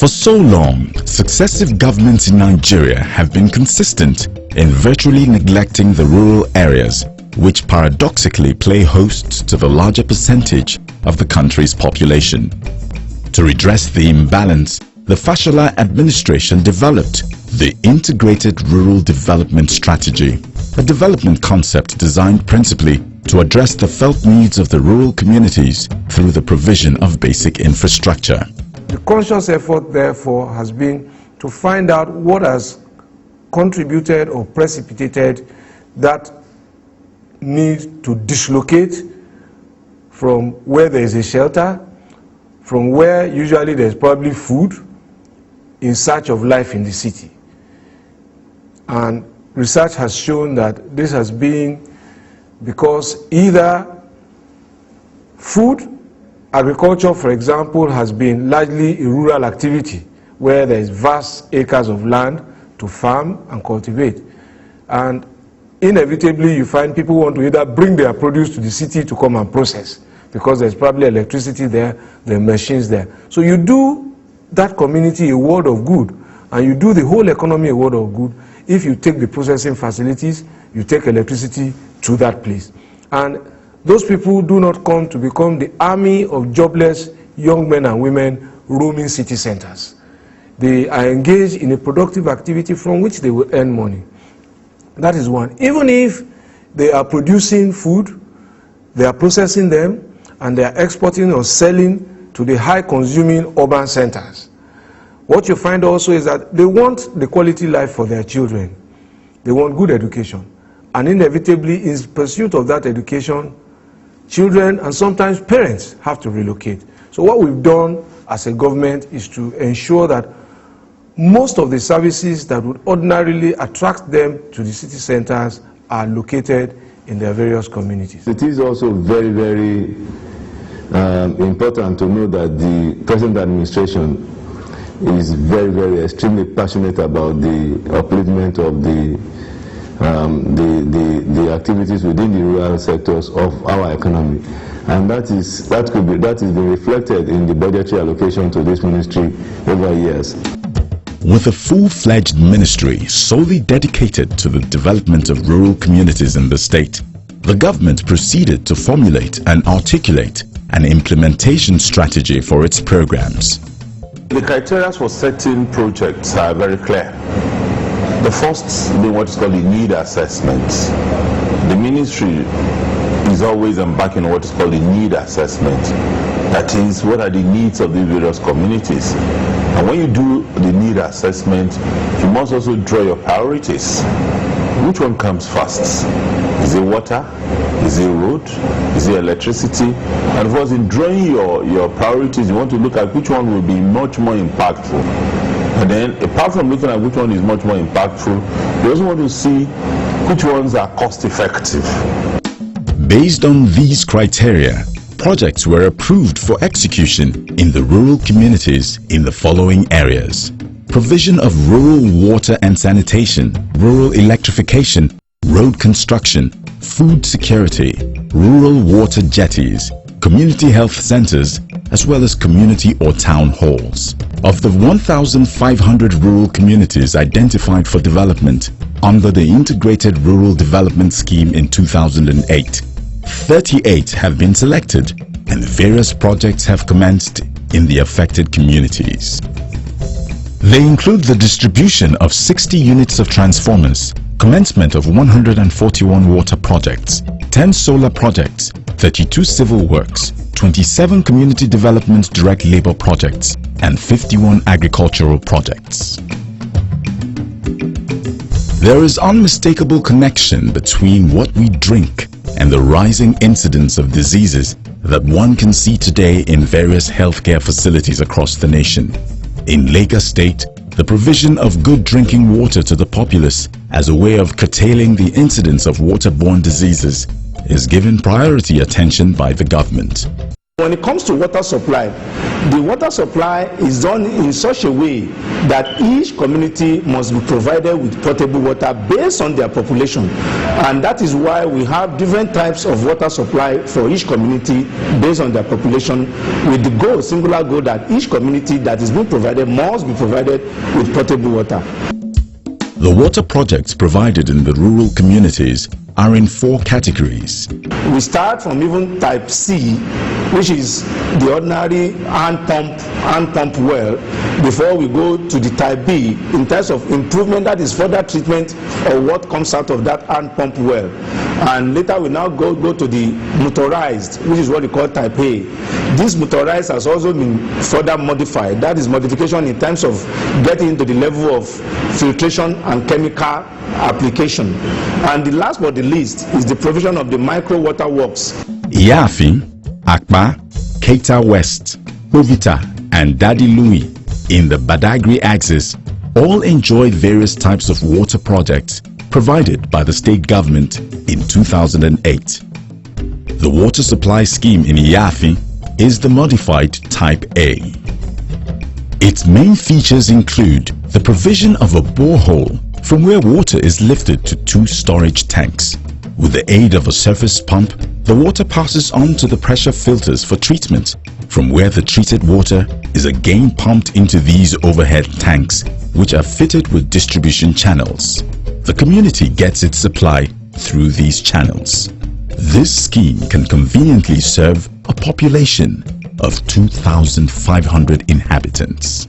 For so long, successive governments in Nigeria have been consistent in virtually neglecting the rural areas, which paradoxically play host to the larger percentage of the country's population. To redress the imbalance, the Fashola administration developed the Integrated Rural Development Strategy, a development concept designed principally to address the felt needs of the rural communities through the provision of basic infrastructure. The conscious effort, therefore, has been to find out what has contributed or precipitated that need to dislocate from where there is a shelter, from where usually there's probably food, in search of life in the city. And research has shown that this has been because either food, agriculture, for example, has been largely a rural activity where there is vast acres of land to farm and cultivate. And inevitably you find people want to either bring their produce to the city to come and process because there's probably electricity there, there are machines there. So you do that community a world of good, and you do the whole economy a world of good if you take the processing facilities, you take electricity to that place. And those people do not come to become the army of jobless young men and women roaming city centers. They are engaged in a productive activity from which they will earn money. That is one. Even if they are producing food, they are processing them, and they are exporting or selling to the high-consuming urban centers. What you find also is that they want the quality life for their children. They want good education. And inevitably, in pursuit of that education, children and sometimes parents have to relocate. So what we've done as a government is to ensure that most of the services that would ordinarily attract them to the city centers are located in their various communities. It is also very, very important to know that the present administration is very, very extremely passionate about the upliftment of the activities within the rural sectors of our economy, and that is been reflected in the budgetary allocation to this ministry over years. With a full-fledged ministry solely dedicated to the development of rural communities in the state, the government proceeded to formulate and articulate an implementation strategy for its programs. The criteria for certain projects are very clear. The first being what is called the need assessment. The ministry is always embarking on what is called the need assessment. That is, what are the needs of the various communities? And when you do the need assessment, you must also draw your priorities. Which one comes first? Is it water? Is it road? Is it electricity? And of course, in drawing your priorities, you want to look at which one will be much more impactful. And then, apart from looking at which one is much more impactful, you also want to see which ones are cost effective. Based on these criteria, projects were approved for execution in the rural communities in the following areas: provision of rural water and sanitation, rural electrification, road construction, food security, rural water jetties, community health centers, as well as community or town halls. Of the 1,500 rural communities identified for development under the Integrated Rural Development Scheme in 2008, 38 have been selected, and various projects have commenced in the affected communities. They include the distribution of 60 units of transformers, commencement of 141 water projects, 10 solar projects, 32 civil works, 27 community development direct labor projects, and 51 agricultural projects. There is unmistakable connection between what we drink and the rising incidence of diseases that one can see today in various healthcare facilities across the nation. In Lagos State, the provision of good drinking water to the populace as a way of curtailing the incidence of waterborne diseases is given priority attention by the government. When it comes to water supply, The water supply is done in such a way that each community must be provided with potable water based on their population, and that is why we have different types of water supply for each community based on their population, with the goal, singular goal, that each community that is being provided must be provided with potable water. The water projects provided in the rural communities are in 4 categories. We start from even type C, which is the ordinary hand pump well, before we go to the type B in terms of improvement, that is further treatment of what comes out of that hand pump well. And later we now go to the motorized, which is what we call type A. This motorized has also been further modified. That is modification in terms of getting into the level of filtration and chemical application. And the last but the least is the provision of the micro water works. Yafi, Akpa, Keita West, Bovita, and Daddy Louis in the Badagry axis all enjoyed various types of water projects provided by the state government in 2008. The water supply scheme in Yafi is the modified Type A. Its main features include the provision of a borehole from where water is lifted to 2 storage tanks. With the aid of a surface pump, the water passes on to the pressure filters for treatment, from where the treated water is again pumped into these overhead tanks, which are fitted with distribution channels. The community gets its supply through these channels. This scheme can conveniently serve a population of 2,500 inhabitants.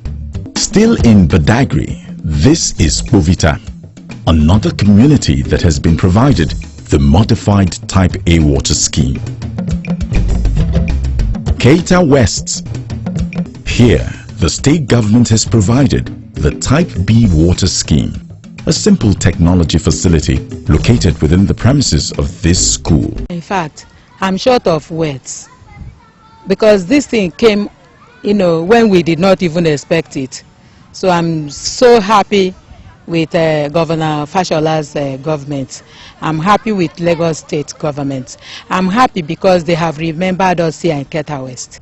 Still in Badagry, this is Bovita, another community that has been provided the modified Type A water scheme. Keita West. Here, the state government has provided the Type B water scheme, a simple technology facility located within the premises of this school. In fact, I'm short of words because this thing came, when we did not even expect it. So I'm so happy with Governor Fashola's government. I'm happy with Lagos State government. I'm happy because they have remembered us here in Keita West.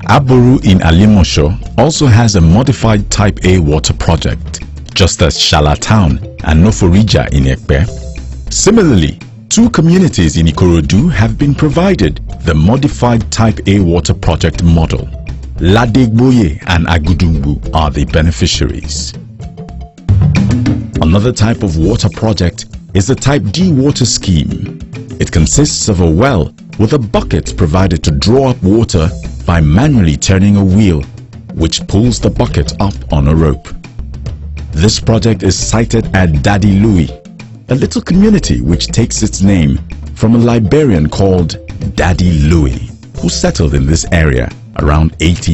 Aboru in Alimosho also has a modified Type A water project, just as Shala Town and Noforija in Ekpe. Similarly, 2 communities in Ikorodu have been provided the modified Type A water project model. Ladegboye and Agudumbu are the beneficiaries. Another type of water project is the Type D water scheme. It consists of a well with a bucket provided to draw up water by manually turning a wheel, which pulls the bucket up on a rope. This project is sited at Daddy Louis, a little community which takes its name from a Liberian called Daddy Louis, who settled in this area around 80